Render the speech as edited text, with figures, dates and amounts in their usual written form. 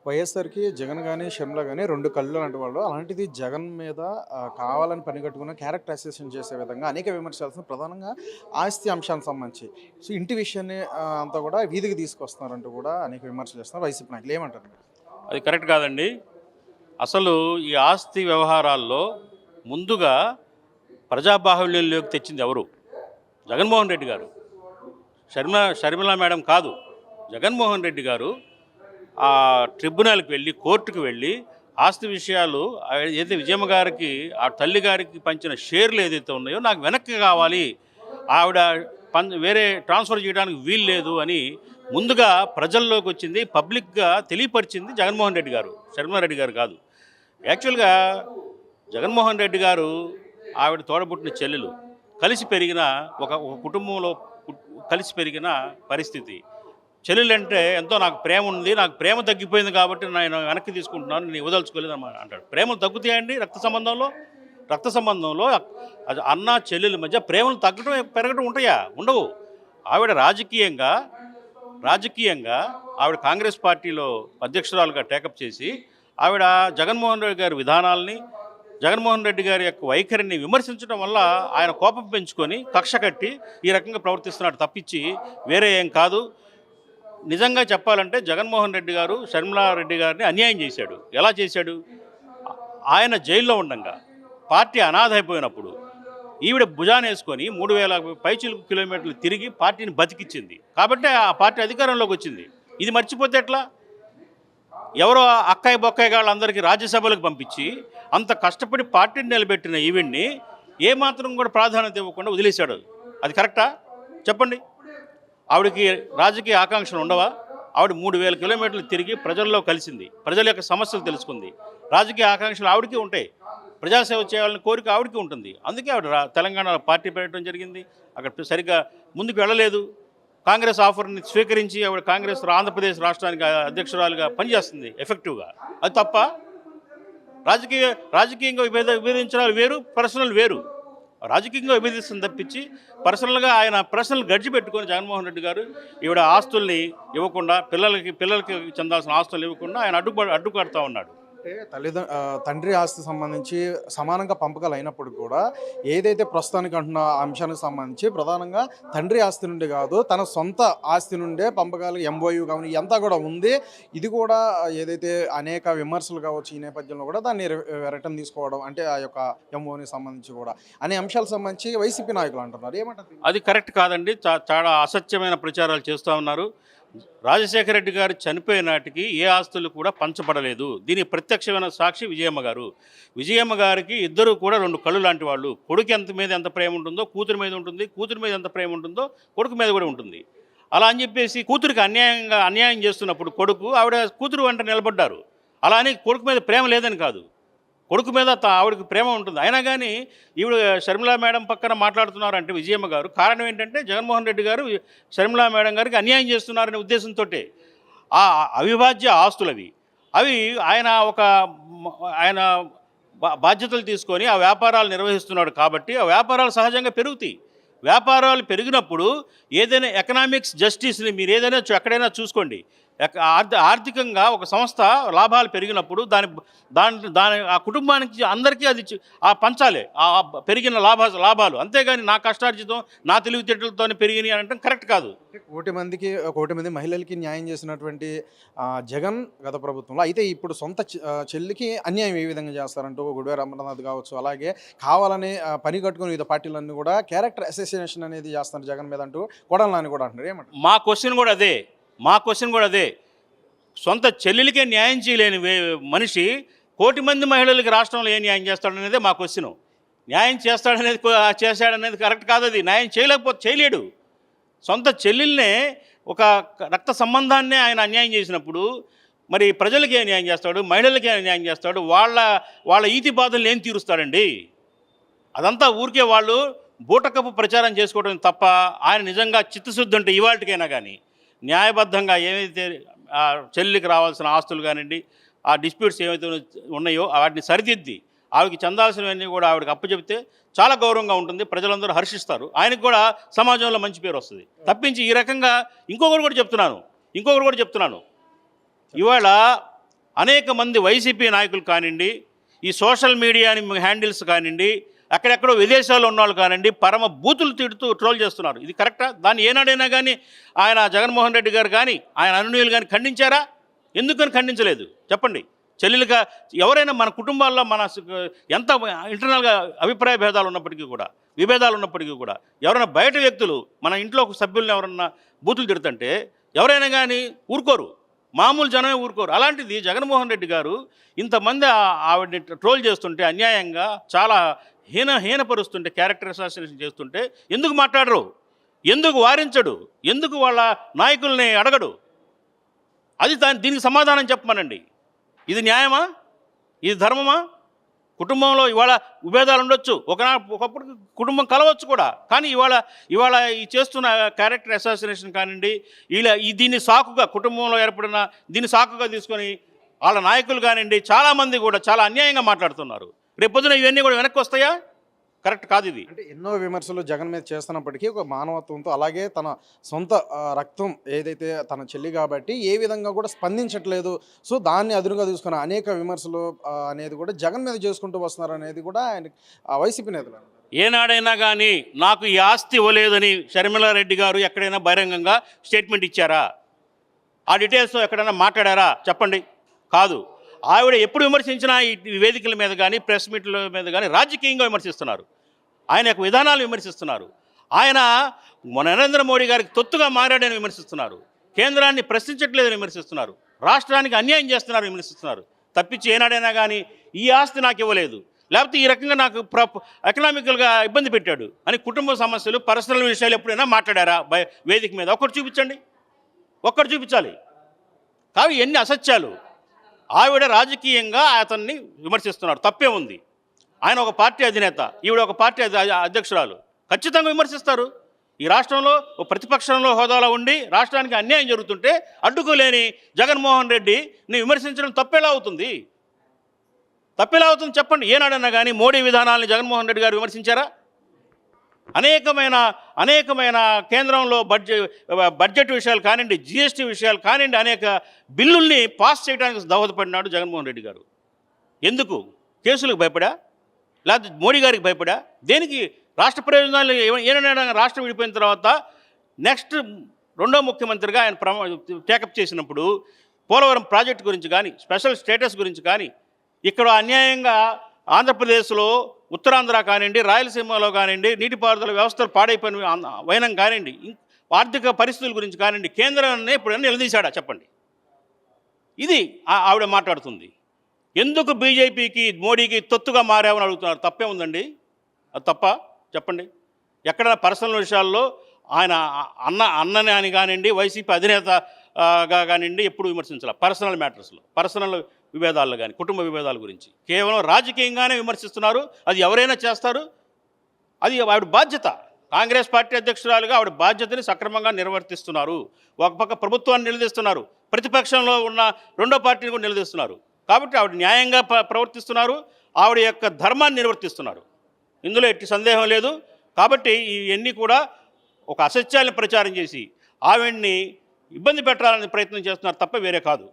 వైఎస్ఆర్‌కి జగన్ గాని, షర్మిల గాని 2 కళ్ళు లాంటి వాళ్ళు. అలాంటిది జగన్ మీద కావాలని పనిగట్టుకున్న క్యారెక్టర్ అసోసియేషన్ చేసే విధంగా అనేక విమర్శలు ప్రధానంగా ఆస్తి అంశానికి సంబంధించి. సో, ఇంటి విషయాన్ని అంతా కూడా వీధికి తీసుకొస్తున్నారంటూ కూడా అనేక విమర్శలు చేస్తున్నారు వైసీపీ నాయకులు. ఏమంటారు మీరు? అది కరెక్ట్ కాదండి. అసలు ఈ ఆస్తి వ్యవహారాల్లో ముందుగా ప్రజాబాహుళ్యంలోకి తెచ్చింది ఎవరు? జగన్మోహన్ రెడ్డి గారు. షర్మిల మేడం కాదు. జగన్మోహన్ రెడ్డి గారు ఆ ట్రిబ్యునల్కి వెళ్ళి, కోర్టుకు వెళ్ళి ఆస్తి విషయాలు ఏదైతే విజయమ్మ గారికి, ఆ తల్లి గారికి పంచిన షేర్లు ఏదైతే ఉన్నాయో నాకు వెనక్కి కావాలి, ఆవిడ వేరే ట్రాన్స్ఫర్ చేయడానికి వీలు లేదు అని ముందుగా ప్రజల్లోకి వచ్చింది, పబ్లిక్గా తెలియపరిచింది జగన్మోహన్ రెడ్డి గారు, శర్మారెడ్డి గారు కాదు. యాక్చువల్గా జగన్మోహన్ రెడ్డి గారు ఆవిడ తోడబుట్టిన చెల్లెలు కలిసి పెరిగిన ఒక కుటుంబంలో కలిసి పెరిగిన పరిస్థితి. చెల్లెలంటే ఎంతో నాకు ప్రేమ ఉంది, నాకు ప్రేమ తగ్గిపోయింది కాబట్టి నేను వెనక్కి తీసుకుంటున్నాను, నేను వదలుచుకోలేదు అంటాడు. ప్రేమలు తగ్గుతాయండి రక్త సంబంధంలో అది అన్న చెల్లెల మధ్య ప్రేమలు తగ్గడం పెరగడం ఉంటాయా? ఉండవు. ఆవిడ రాజకీయంగా ఆవిడ కాంగ్రెస్ పార్టీలో అధ్యక్షురాలుగా టేకప్ చేసి ఆవిడ జగన్మోహన్ రెడ్డి గారి విధానాలని, జగన్మోహన్ రెడ్డి గారి యొక్క వైఖరిని విమర్శించడం వల్ల ఆయన కోపం పెంచుకొని కక్ష కట్టి ఈ రకంగా ప్రవర్తిస్తున్నాడు తప్పించి వేరే ఏం కాదు. నిజంగా చెప్పాలంటే జగన్మోహన్ రెడ్డి గారు షర్మిలారెడ్డి గారిని అన్యాయం చేశాడు. ఎలా చేశాడు? ఆయన జైల్లో ఉండగా పార్టీ అనాథ అయిపోయినప్పుడు ఈవిడ భుజానేసుకొని 3000 పైచిలుకు కిలోమీటర్లు తిరిగి పార్టీని బతికిచ్చింది కాబట్టి ఆ పార్టీ అధికారంలోకి వచ్చింది. ఇది మర్చిపోతే ఎట్లా? ఎవరో అక్కాయి బొక్కాయి వాళ్ళందరికీ రాజ్యసభలకు పంపించి అంత కష్టపడి పార్టీని నిలబెట్టిన ఈవిడ్ని ఏమాత్రం కూడా ప్రాధాన్యత ఇవ్వకుండా వదిలేశాడు. అది కరెక్టా? చెప్పండి. ఆవిడకి రాజకీయ ఆకాంక్షలు ఉండవా? ఆవిడ 3000 కిలోమీటర్లు తిరిగి ప్రజల్లో కలిసింది, ప్రజల యొక్క సమస్యలు తెలుసుకుంది. రాజకీయ ఆకాంక్షలు ఆవిడకి ఉంటాయి, ప్రజాసేవ చేయాలని కోరిక ఆవిడకి ఉంటుంది. అందుకే ఆవిడ తెలంగాణలో పార్టీ పెట్టడం జరిగింది. అక్కడ సరిగ్గా ముందుకు వెళ్ళలేదు. కాంగ్రెస్ ఆఫర్ని స్వీకరించి ఆవిడ ఆంధ్రప్రదేశ్ రాష్ట్రానికి అధ్యక్షురాలుగా పనిచేస్తుంది ఎఫెక్టివ్గా. అది తప్ప రాజకీయంగా విభేదించడాలు వేరు, పర్సనల్ వేరు. రాజకీయంగా విభేదిస్తుంది తప్పించి పర్సనల్గా ఆయన పర్సనల్ గడ్జి పెట్టుకొని జగన్మోహన్ రెడ్డి గారు ఈవిడ ఆస్తుల్ని ఇవ్వకుండా, పిల్లలకి చెందాల్సిన ఆస్తులు ఇవ్వకుండా ఆయన అడ్డుకడుతూ ఉన్నాడు. అంటే తండ్రి ఆస్తి సంబంధించి సమానంగా పంపకాలు అయినప్పుడు కూడా ఏదైతే ప్రస్తుతానికి అంటున్న అంశానికి సంబంధించి ప్రధానంగా తండ్రి ఆస్తి నుండి కాదు, తన సొంత ఆస్తి నుండే పంపకాలు ఎంఓయూ కానీ ఇదంతా కూడా ఉంది. ఇది కూడా ఏదైతే అనేక విమర్శలు కావచ్చు ఈ నేపథ్యంలో కూడా దాన్ని రిటర్న్ తీసుకోవడం, అంటే ఆ యొక్క ఎంఓని సంబంధించి కూడా అనే అంశాలకు సంబంధించి వైసీపీ నాయకులు అంటున్నారు. ఏమంటారు? అది కరెక్ట్ కాదండి. చాలా అసత్యమైన ప్రచారాలు చేస్తూ ఉన్నారు. రాజశేఖర రెడ్డి గారు చనిపోయే నాటికి ఏ ఆస్తులు కూడా పంచబడలేదు. దీనికి ప్రత్యక్షమైన సాక్షి విజయమ్మ గారికి ఇద్దరు కూడా 2 కళ్ళు లాంటి వాళ్ళు. కొడుకు ఎంత ప్రేమ ఉంటుందో కూతురు మీద ఉంటుంది, కూతురు మీద ఎంత ప్రేమ ఉంటుందో కొడుకు మీద కూడా ఉంటుంది. అలా అని చెప్పేసి కూతురికి అన్యాయం చేస్తున్నప్పుడు ఆవిడ కూతురు వెంట నిలబడ్డారు. అలా అని కొడుకు మీద ప్రేమ లేదని కాదు, కొడుకు మీద ఆవిడకి ప్రేమ ఉంటుంది. అయినా కానీ ఈవిడ షర్మిలా మేడం పక్కన మాట్లాడుతున్నారంటే విజయమ్మ గారు, కారణం ఏంటంటే జగన్మోహన్ రెడ్డి గారు షర్మిలా మేడం గారికి అన్యాయం చేస్తున్నారనే ఉద్దేశంతో ఆ అవిభాజ్య ఆస్తులు అవి ఆయన బాధ్యతలు తీసుకొని ఆ వ్యాపారాలు నిర్వహిస్తున్నాడు కాబట్టి ఆ వ్యాపారాలు సహజంగా పెరుగుతాయి. వ్యాపారాలు పెరిగినప్పుడు ఏదైనా ఎకనామిక్స్ జస్టిస్ని మీరు ఎక్కడైనా చూసుకోండి. ఆర్థికంగా ఒక సంస్థ లాభాలు పెరిగినప్పుడు దాని ఆ కుటుంబానికి అందరికీ అది పంచాలి, ఆ పెరిగిన లాభాలు. అంతేగాని నా కష్టార్జితం నా తెలివితేటలతో పెరిగినాయి అని అంటే కరెక్ట్ కాదు. 1 మంది మహిళలకి న్యాయం చేసినటువంటి జగన్ గత ప్రభుత్వంలో అయితే ఇప్పుడు సొంత చెల్లికి అన్యాయం ఏ విధంగా చేస్తారంటూ గుడివాడ అమర్నాథ్ కావచ్చు, అలాగే కావాలని పని కట్టుకుని వివిధ పార్టీలన్నీ కూడా క్యారెక్టర్ అసోసియేషన్ అనేది చేస్తున్నారు జగన్ మీద అంటూ కొడాలని కూడా అంటున్నారు. ఏమంటారు? మా క్వశ్చన్ కూడా అదే. సొంత చెల్లెలికే న్యాయం చేయలేని మనిషి 1 మంది మహిళలకి రాష్ట్రంలో ఏ న్యాయం చేస్తాడనేదే మా క్వశ్చన్. న్యాయం చేశాడనేది కరెక్ట్ కాదు. అది న్యాయం చేయలేడు. సొంత చెల్లెల్నే, ఒక రక్త సంబంధాన్నే ఆయన అన్యాయం చేసినప్పుడు మరి ప్రజలకి ఏ న్యాయం చేస్తాడు? మహిళలకి ఏ న్యాయం చేస్తాడు? వాళ్ళ ఈతి బాధలు ఏం తీరుస్తాడండి? అదంతా ఊరికే వాళ్ళు బూటకపు ప్రచారం చేసుకోవడం తప్ప ఆయన నిజంగా చిత్తశుద్ధి ఉంటే ఇవాళకైనా కానీ న్యాయబద్ధంగా ఏవైతే చెల్లికి రావాల్సిన ఆస్తులు కానివ్వండి, ఆ డిస్ప్యూట్స్ ఏవైతే ఉన్నాయో వాటిని సరిదిద్ది ఆవిడకి చెందాల్సినవన్నీ కూడా ఆవిడకి అప్పచెప్తే చాలా గౌరవంగా ఉంటుంది, ప్రజలందరూ హర్షిస్తారు, ఆయనకు కూడా సమాజంలో మంచి పేరు వస్తుంది. తప్పించి ఈ రకంగా ఇంకొకటి కూడా చెప్తున్నాను, ఇవాళ అనేక మంది వైసీపీ నాయకులు కానివ్వండి, ఈ సోషల్ మీడియాని హ్యాండిల్స్ కానివ్వండి, అక్కడెక్కడో విదేశాల్లో ఉన్నవాళ్ళు కానివ్వండి, పరమ బూతులు తిడుతూ ట్రోల్ చేస్తున్నారు. ఇది కరెక్టా? దాన్ని ఏనాడైనా కానీ ఆయన జగన్మోహన్ రెడ్డి గారు కానీ ఆయన అనునీయులు కానీ ఖండించారా? ఎందుకని ఖండించలేదు చెప్పండి? చెల్లెలుగా ఎవరైనా మన కుటుంబాల్లో మన ఎంత ఇంటర్నల్గా అభిప్రాయ భేదాలు ఉన్నప్పటికీ కూడా, విభేదాలు ఉన్నప్పటికీ కూడా, ఎవరైనా బయట వ్యక్తులు మన ఇంట్లో సభ్యులను ఎవరన్నా బూతులు తిడుతుంటే ఎవరైనా కానీ ఊరుకోరు, మామూలు జనమే ఊరుకోరు. అలాంటిది జగన్మోహన్ రెడ్డి గారు ఇంతమంది ఆవిడని ట్రోల్ చేస్తుంటే, అన్యాయంగా చాలా హీనపరుస్తుంటే, క్యారెక్టర్ అసాసినేషన్ చేస్తుంటే ఎందుకు మాట్లాడరు? ఎందుకు వారించడు? ఎందుకు వాళ్ళ నాయకుల్ని అడగడు? అది దీనికి సమాధానం చెప్పమనండి. ఇది న్యాయమా? ఇది ధర్మమా? కుటుంబంలో ఇవాళ విభేదాలు ఉండొచ్చు, ఒకప్పుడు కుటుంబం కలవచ్చు కూడా, కానీ ఇవాళ ఈ చేస్తున్న క్యారెక్టర్ అసాసినేషన్ కానివ్వండి, దీన్ని సాకుగా కుటుంబంలో ఏర్పడిన దీన్ని సాకుగా తీసుకొని వాళ్ళ నాయకులు కానివ్వండి చాలామంది కూడా చాలా అన్యాయంగా మాట్లాడుతున్నారు. రేపొద్దున ఇవన్నీ కూడా వెనక్కి వస్తాయా? కరెక్ట్ కాదు ఇది. అంటే ఎన్నో విమర్శలు జగన్ మీద చేస్తున్నప్పటికీ ఒక మానవత్వంతో, అలాగే తన సొంత రక్తం ఏదైతే తన చెల్లి కాబట్టి ఏ విధంగా కూడా స్పందించట్లేదు. సో దాన్ని అదునుగా తీసుకున్న అనేక విమర్శలు అనేది కూడా జగన్ మీద చేసుకుంటూ వస్తున్నారు అనేది కూడా ఆయన వైసీపీ నేతలు అంటారు. ఏనాడైనా కానీ నాకు ఈ ఆస్తి ఇవ్వలేదని షర్మిలారెడ్డి గారు ఎక్కడైనా బహిరంగంగా స్టేట్మెంట్ ఇచ్చారా? ఆ డీటెయిల్స్ ఎక్కడైనా మాట్లాడారా చెప్పండి? కాదు. ఆవిడ ఎప్పుడు విమర్శించినా ఈ వేదికల మీద కానీ, ప్రెస్ మీట్ల మీద కానీ రాజకీయంగా విమర్శిస్తున్నారు, ఆయన యొక్క విధానాలు విమర్శిస్తున్నారు, ఆయన నరేంద్ర మోడీ గారికి తొత్తుగా మారాడని విమర్శిస్తున్నారు, కేంద్రాన్ని ప్రశ్నించట్లేదని విమర్శిస్తున్నారు, రాష్ట్రానికి అన్యాయం చేస్తున్నారని విమర్శిస్తున్నారు. తప్పించి ఏనాడైనా కానీ ఈ ఆస్తి నాకు ఇవ్వలేదు, లేకపోతే ఈ రకంగా నాకు ఎకనామికల్గా ఇబ్బంది పెట్టాడు అని కుటుంబ సమస్యలు, పర్సనల్ విషయాలు ఎప్పుడైనా మాట్లాడారా వేదిక మీద? ఒక్కటి చూపించండి, ఒక్కటి చూపించాలి. కావి ఎన్ని అసత్యాలు! ఆవిడ రాజకీయంగా అతన్ని విమర్శిస్తున్నారు, తప్పే ఉంది. ఆయన ఒక పార్టీ అధినేత, ఈవిడ ఒక పార్టీ అధ్యక్షురాలు, ఖచ్చితంగా విమర్శిస్తారు. ఈ రాష్ట్రంలో ఒక ప్రతిపక్షంలో హోదాలో ఉండి రాష్ట్రానికి అన్యాయం జరుగుతుంటే అడ్డుకోలేని జగన్మోహన్ రెడ్డిని విమర్శించడం తప్పేలా అవుతుంది? తప్పేలా అవుతుంది చెప్పండి? ఏనాడన్నా కానీ మోడీ విధానాలను జగన్మోహన్ రెడ్డి గారు విమర్శించారా? అనేకమైన కేంద్రంలో బడ్జెట్ విషయాలు కానివ్వండి, జిఎస్టీ విషయాలు కానివ్వండి, అనేక బిల్లుల్ని పాస్ చేయడానికి దోహదపడినాడు జగన్మోహన్ రెడ్డి గారు. ఎందుకు? కేసులకు భయపడా? లేకపోతే మోడీ గారికి భయపడా? దేనికి? రాష్ట్ర ప్రయోజనాలు ఏమైనా రాష్ట్రం విడిపోయిన తర్వాత నెక్స్ట్ రెండో ముఖ్యమంత్రిగా ఆయన టేకప్ చేసినప్పుడు పోలవరం ప్రాజెక్టు గురించి కానీ, స్పెషల్ స్టేటస్ గురించి కానీ, ఇక్కడ అన్యాయంగా ఆంధ్రప్రదేశ్లో ఉత్తరాంధ్ర కానివ్వండి, రాయలసీమలో కానివ్వండి, నీటిపారుదల వ్యవస్థలు పాడైపోయిన వైనం కానివ్వండి, ఆర్థిక పరిస్థితుల గురించి కానివ్వండి, కేంద్రాన్ని ఎప్పుడైనా నిలదీశాడా చెప్పండి? ఇది ఆవిడ మాట్లాడుతుంది. ఎందుకు బీజేపీకి, మోడీకి తొత్తుగా మారామని అడుగుతున్నారు? తప్పే ఉందండి? అది తప్ప చెప్పండి? ఎక్కడైనా పర్సనల్ విషయాల్లో ఆయన అన్నని అని కానివ్వండి, వైసీపీ అధినేతగా కానివ్వండి ఎప్పుడు విమర్శించాల. పర్సనల్ మ్యాటర్స్లో, పర్సనల్ విభేదాల్లో కానీ, కుటుంబ విభేదాల గురించి కేవలం రాజకీయంగానే విమర్శిస్తున్నారు. అది ఎవరైనా చేస్తారు, అది ఆవిడ బాధ్యత. కాంగ్రెస్ పార్టీ అధ్యక్షురాలుగా ఆవిడ బాధ్యతని సక్రమంగా నిర్వర్తిస్తున్నారు. ఒక పక్క ప్రభుత్వాన్ని నిలదీస్తున్నారు, ప్రతిపక్షంలో ఉన్న రెండో పార్టీని కూడా నిలదీస్తున్నారు. కాబట్టి ఆవిడ న్యాయంగా ప్రవర్తిస్తున్నారు, ఆవిడ యొక్క ధర్మాన్ని నిర్వర్తిస్తున్నారు, ఇందులో ఎట్టి సందేహం లేదు. కాబట్టి ఇవన్నీ కూడా ఒక అసత్యాలను ప్రచారం చేసి ఆవిడ్ని ఇబ్బంది పెట్టాలని ప్రయత్నం చేస్తున్నారు తప్ప వేరే కాదు.